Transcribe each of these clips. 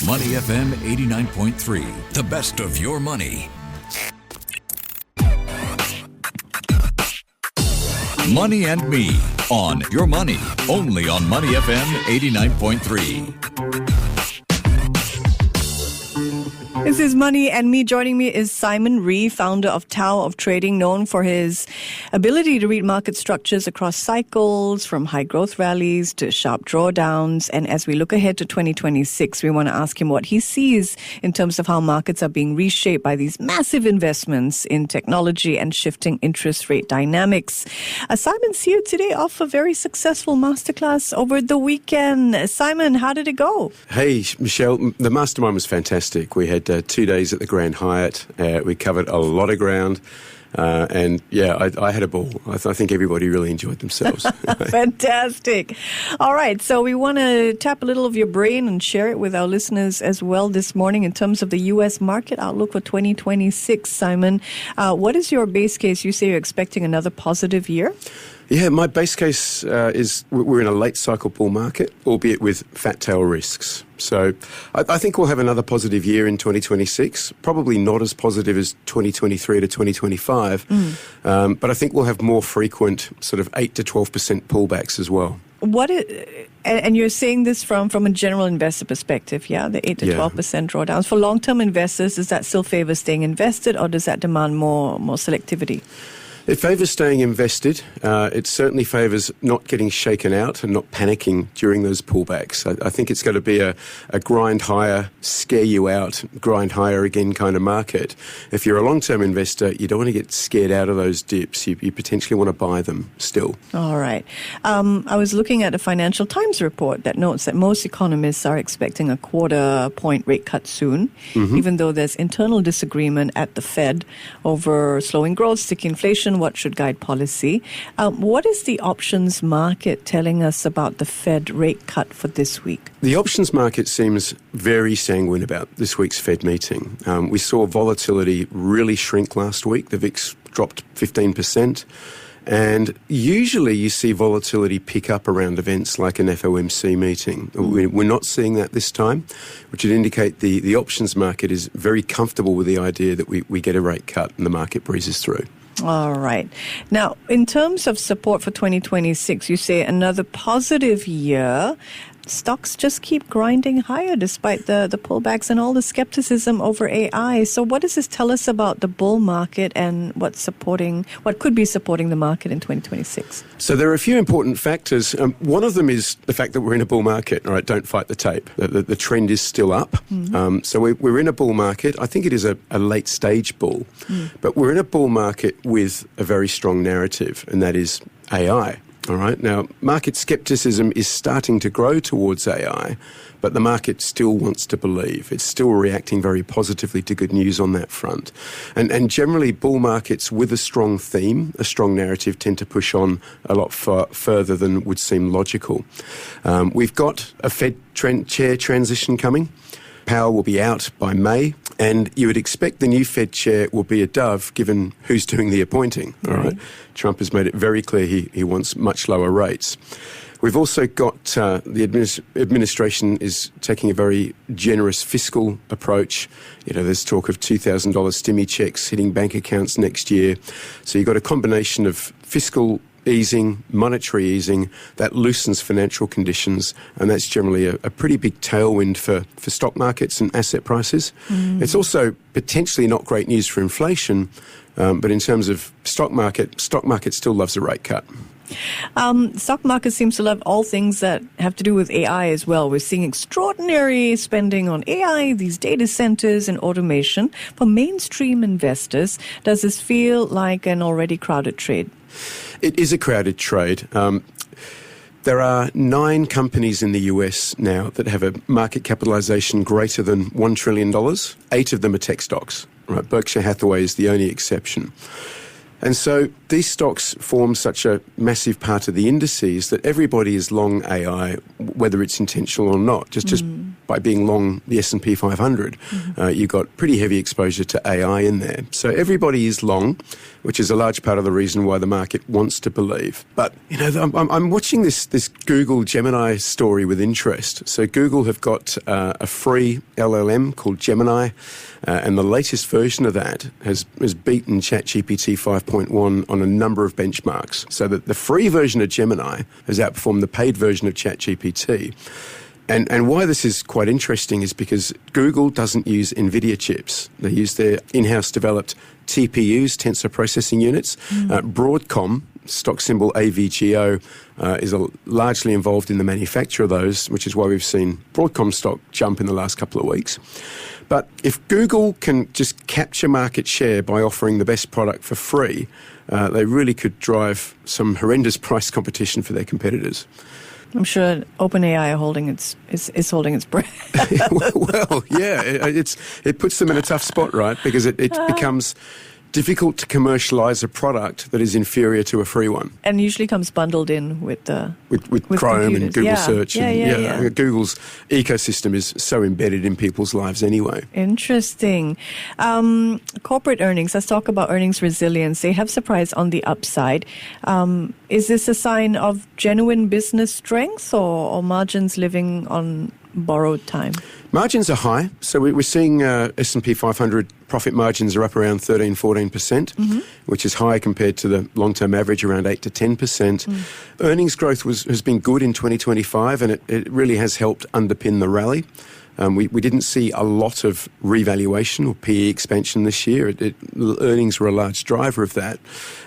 MoneyFM 89.3, the best of your money. Money and Me on Your Money, only on MoneyFM 89.3. This is Money and Me. Joining me is Simon Ree, founder of Tao of Trading, known for his ability to read market structures across cycles, from high growth rallies to sharp drawdowns. And as we look ahead to 2026, we want to ask him what he sees in terms of how markets are being reshaped by these massive investments in technology and shifting interest rate dynamics. Simon, see you today off a very successful masterclass over the weekend. Simon, how did it go? Hey, Michelle, the mastermind was fantastic. We had 2 days at the Grand Hyatt. We covered a lot of ground. And yeah, I had a ball. I think everybody really enjoyed themselves. Fantastic. All right. So we want to tap a little of your brain and share it with our listeners as well this morning in terms of the U.S. market outlook for 2026. Simon, what is your base case? You say you're expecting another positive year? Yeah, my base case is we're in a late cycle bull market, albeit with fat tail risks. So I think we'll have another positive year in 2026, probably not as positive as 2023 to 2025, but I think we'll have more frequent sort of 8 to 12% pullbacks as well. And you're saying this from a general investor perspective, yeah? The 8 to 12% drawdowns. For long-term investors, does that still favor staying invested, or does that demand more selectivity? It favours staying invested. It certainly favours not getting shaken out and not panicking during those pullbacks. I think it's going to be a grind higher, scare you out, grind higher again kind of market. If you're a long-term investor, you don't want to get scared out of those dips. You potentially want to buy them still. All right. I was looking at a Financial Times report that notes that most economists are expecting a quarter-point rate cut soon, even though there's internal disagreement at the Fed over slowing growth, sticky inflation, what should guide policy. What is the options market telling us about the Fed rate cut for this week? The options market seems very sanguine about this week's Fed meeting. We saw volatility really shrink last week. The VIX dropped 15%. And usually you see volatility pick up around events like an FOMC meeting. We're not seeing that this time, which would indicate the options market is very comfortable with the idea that we get a rate cut and the market breezes through. All right. Now, in terms of support for 2026, you say another positive year. Stocks just keep grinding higher despite the pullbacks and all the skepticism over AI. So what does this tell us about the bull market and what could be supporting the market in 2026? So there are a few important factors. One of them is the fact that we're in a bull market. All right, don't fight the tape. The trend is still up. So we're in a bull market. I think it is a late stage bull. But we're in a bull market with a very strong narrative, and that is AI. All right. Now, market skepticism is starting to grow towards AI, but the market still wants to believe. It's still reacting very positively to good news on that front. And generally, bull markets with a strong theme, a strong narrative, tend to push on a lot further than would seem logical. We've got a Fed chair transition coming. Powell will be out by May, and you would expect the new Fed chair will be a dove, given who's doing the appointing. All right. Trump has made it very clear he wants much lower rates. We've also got the administration is taking a very generous fiscal approach. You know, there's talk of $2,000 stimmy checks hitting bank accounts next year. So you've got a combination of fiscal easing, monetary easing, that loosens financial conditions, and that's generally a pretty big tailwind for stock markets and asset prices. It's also potentially not great news for inflation, but in terms of stock market still loves a rate cut. Stock market seems to love all things that have to do with AI as well. We're seeing extraordinary spending on AI, these data centers and automation. For mainstream investors, does this feel like an already crowded trade? It is a crowded trade. There are 9 companies in the US now that have a market capitalization greater than $1 trillion. 8 of them are tech stocks. Right? Berkshire Hathaway is the only exception. And so these stocks form such a massive part of the indices that everybody is long AI, whether it's intentional or not. Just by being long the S&P 500, you've got pretty heavy exposure to AI in there. So everybody is long. which is a large part of the reason why the market wants to believe. But, I'm watching this Google Gemini story with interest. So Google have got a free LLM called Gemini, and the latest version of that has beaten ChatGPT 5.1 on a number of benchmarks. So that the free version of Gemini has outperformed the paid version of ChatGPT. And why this is quite interesting is because Google doesn't use NVIDIA chips. They use their in-house developed TPUs, tensor processing units. Broadcom, stock symbol AVGO, is largely involved in the manufacture of those, which is why we've seen Broadcom stock jump in the last couple of weeks. But if Google can just capture market share by offering the best product for free, they really could drive some horrendous price competition for their competitors. I'm sure OpenAI is holding its breath. Well, yeah, it puts them in a tough spot, right? Because it becomes difficult to commercialize a product that is inferior to a free one. And usually comes bundled in with Chrome computers. and Google Search. Yeah. Google's ecosystem is so embedded in people's lives anyway. Interesting. Corporate earnings. Let's talk about earnings resilience. They have surprised on the upside. Is this a sign of genuine business strength or margins living on borrowed time? Margins are high. So we're seeing S&P 500 profit margins are up around 13-14%, which is high compared to the long-term average around 8 to 10%. Earnings growth has been good in 2025, and it really has helped underpin the rally. We didn't see a lot of revaluation or PE expansion this year. Earnings were a large driver of that.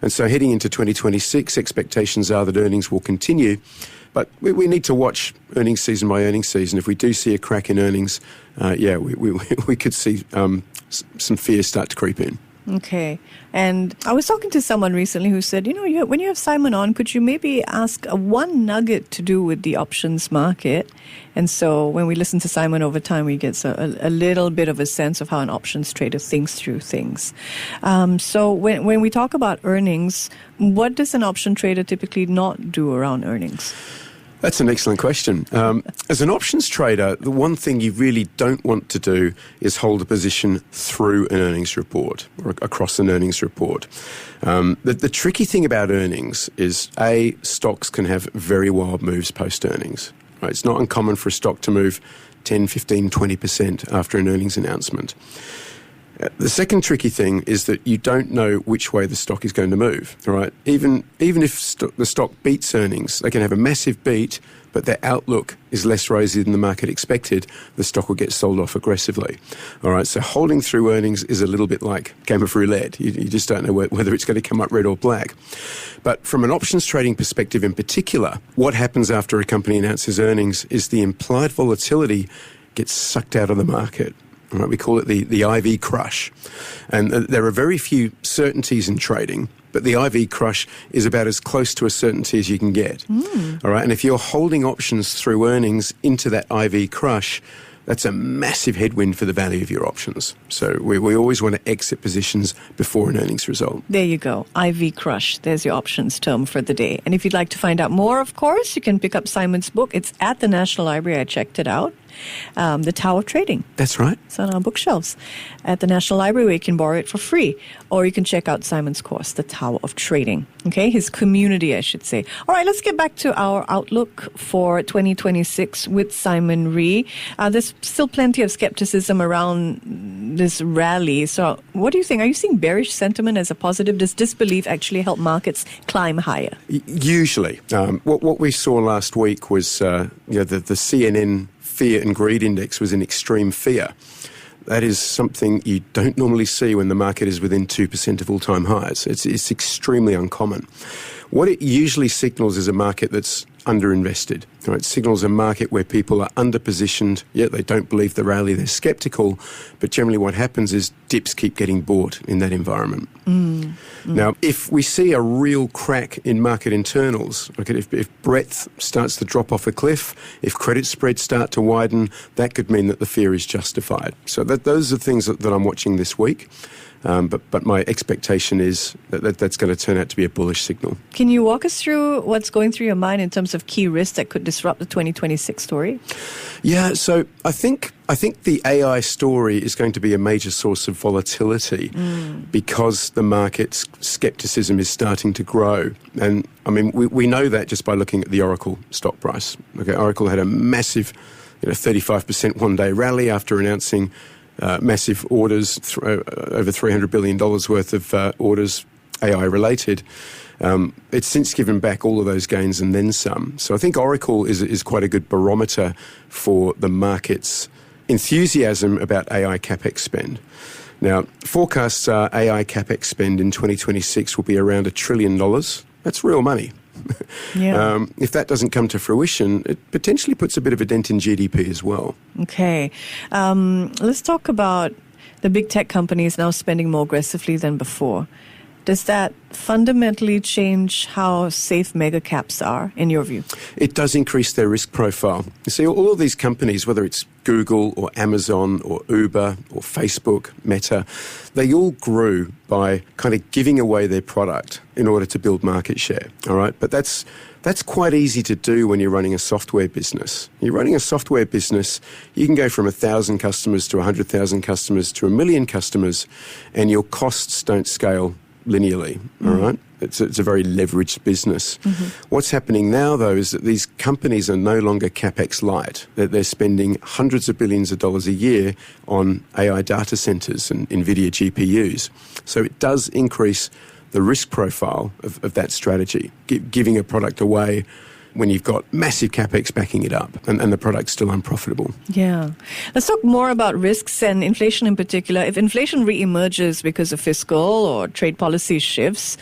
And so heading into 2026, expectations are that earnings will continue. But we need to watch earnings season by earnings season. If we do see a crack in earnings, we could see some fears start to creep in. Okay. And I was talking to someone recently who said, when you have Simon on, could you maybe ask one nugget to do with the options market? And so when we listen to Simon over time, we get a little bit of a sense of how an options trader thinks through things. So when we talk about earnings, what does an option trader typically not do around earnings? That's an excellent question. As an options trader, the one thing you really don't want to do is hold a position through an earnings report or across an earnings report. The tricky thing about earnings is, stocks can have very wild moves post-earnings. Right? It's not uncommon for a stock to move 10, 15, 20% after an earnings announcement. The second tricky thing is that you don't know which way the stock is going to move, all right? Even if the stock beats earnings, they can have a massive beat, but their outlook is less rosy than the market expected, the stock will get sold off aggressively, all right? So holding through earnings is a little bit like game of roulette. You just don't know whether it's going to come up red or black. But from an options trading perspective in particular, what happens after a company announces earnings is the implied volatility gets sucked out of the market. Right, we call it the IV crush. And there are very few certainties in trading, but the IV crush is about as close to a certainty as you can get. All right, and if you're holding options through earnings into that IV crush, that's a massive headwind for the value of your options. So we always want to exit positions before an earnings result. There you go. IV crush. There's your options term for the day. And if you'd like to find out more, of course, you can pick up Simon's book. It's at the National Library. I checked it out. The Tao of Trading. That's right. It's on our bookshelves at the National Library, where you can borrow it for free. Or you can check out Simon's course, The Tao of Trading. Okay, his community, I should say. All right, let's get back to our outlook for 2026 with Simon Ree. There's still plenty of skepticism around this rally. So what do you think? Are you seeing bearish sentiment as a positive? Does disbelief actually help markets climb higher? Usually. What we saw last week was the CNN Fear and Greed Index was in extreme fear. That is something you don't normally see when the market is within 2% of all-time highs. It's extremely uncommon. What it usually signals is a market that's underinvested. Right? It signals a market where people are underpositioned, yet they don't believe the rally, they're sceptical, but generally what happens is dips keep getting bought in that environment. Now, if we see a real crack in market internals, okay, if breadth starts to drop off a cliff, if credit spreads start to widen, that could mean that the fear is justified. So those are things that I'm watching this week. But my expectation is that's going to turn out to be a bullish signal. Can you walk us through what's going through your mind in terms of key risks that could disrupt the 2026 story? Yeah, so I think I think the AI story is going to be a major source of volatility because the market's skepticism is starting to grow. And I mean, we know that just by looking at the Oracle stock price. Okay, Oracle had a massive 35% one-day rally after announcing massive orders, over $300 billion worth of orders, AI-related. It's since given back all of those gains and then some. So I think Oracle is quite a good barometer for the market's enthusiasm about AI capex spend. Now, forecasts are AI capex spend in 2026 will be around $1 trillion. That's real money. Yeah. If that doesn't come to fruition, it potentially puts a bit of a dent in GDP as well. Okay. Let's talk about the big tech companies now spending more aggressively than before. Does that fundamentally change how safe megacaps are, in your view? It does increase their risk profile. You see, all of these companies, whether it's Google or Amazon or Uber or Facebook, Meta, they all grew by kind of giving away their product in order to build market share, all right? But that's quite easy to do when you're running a software business. You're running a software business, you can go from 1,000 customers to 100,000 customers to 1 million customers, and your costs don't scale linearly, all right? It's a very leveraged business. What's happening now, though, is that these companies are no longer capex light. They're spending hundreds of billions of dollars a year on AI data centers and NVIDIA GPUs. So it does increase the risk profile of that strategy, giving a product away when you've got massive capex backing it up and the product's still unprofitable. Yeah. Let's talk more about risks and inflation in particular. If inflation re-emerges because of fiscal or trade policy shifts,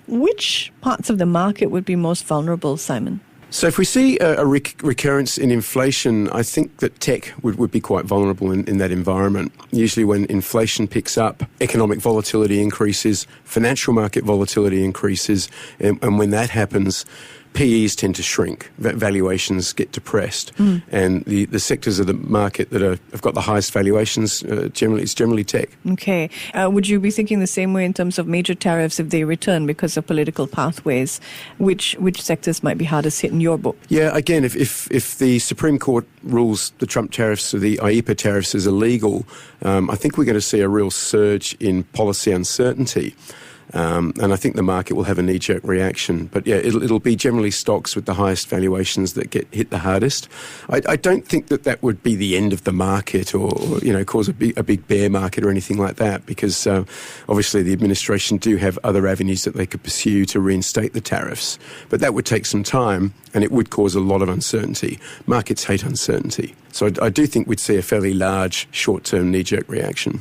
which parts of the market would be most vulnerable, Simon? So if we see a recurrence in inflation, I think that tech would be quite vulnerable in that environment. Usually when inflation picks up, economic volatility increases, financial market volatility increases, and when that happens, PEs tend to shrink, valuations get depressed, and the sectors of the market that have got the highest valuations, it's generally tech. Okay. Would you be thinking the same way in terms of major tariffs if they return because of political pathways? Which sectors might be hardest hit in your book? Yeah, again, if the Supreme Court rules the Trump tariffs or the IEEPA tariffs as illegal, I think we're going to see a real surge in policy uncertainty. And I think the market will have a knee-jerk reaction. But yeah, it'll be generally stocks with the highest valuations that get hit the hardest. I don't think that would be the end of the market or cause a big bear market or anything like that, because obviously the administration do have other avenues that they could pursue to reinstate the tariffs. But that would take some time and it would cause a lot of uncertainty. Markets hate uncertainty. So I do think we'd see a fairly large short-term knee-jerk reaction.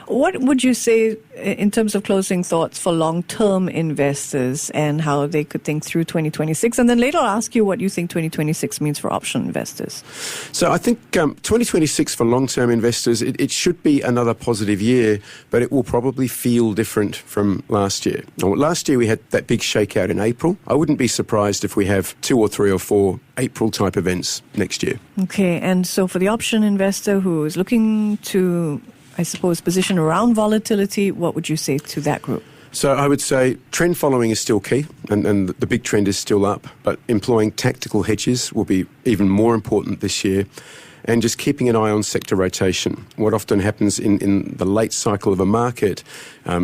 What would you say in terms of closing thoughts for long-term investors and how they could think through 2026? And then later I'll ask you what you think 2026 means for option investors. So I think 2026 for long-term investors, it should be another positive year, but it will probably feel different from last year. Now, last year we had that big shakeout in April. I wouldn't be surprised if we have 2 or 3 or 4 April-type events next year. Okay, and so for the option investor who is looking to, I suppose, position around volatility, what would you say to that group? So I would say trend following is still key, and the big trend is still up, but employing tactical hedges will be even more important this year, and just keeping an eye on sector rotation. What often happens in the late cycle of a market,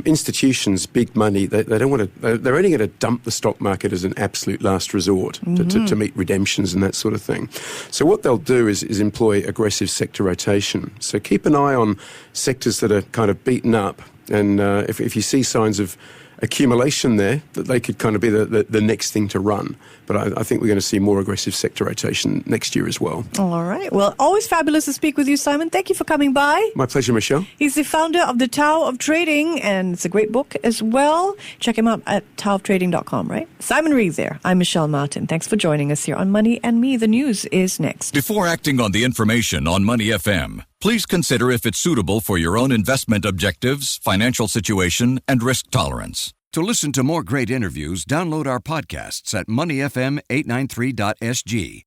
institutions, big money, they don't want to. They're only going to dump the stock market as an absolute last resort to meet redemptions and that sort of thing. So what they'll do is employ aggressive sector rotation. So keep an eye on sectors that are kind of beaten up, and if you see signs of accumulation there, that they could kind of be the next thing to run. But I think we're going to see more aggressive sector rotation next year as well. All right. Well, always fabulous to speak with you, Simon. Thank you for coming by. My pleasure, Michelle. He's the founder of the Tao of Trading, and it's a great book as well. Check him out at taoftrading.com, right? Simon Reeve there. I'm Michelle Martin. Thanks for joining us here on Money and Me. The news is next. Before acting on the information on Money FM, please consider if it's suitable for your own investment objectives, financial situation, and risk tolerance. To listen to more great interviews, download our podcasts at moneyfm893.sg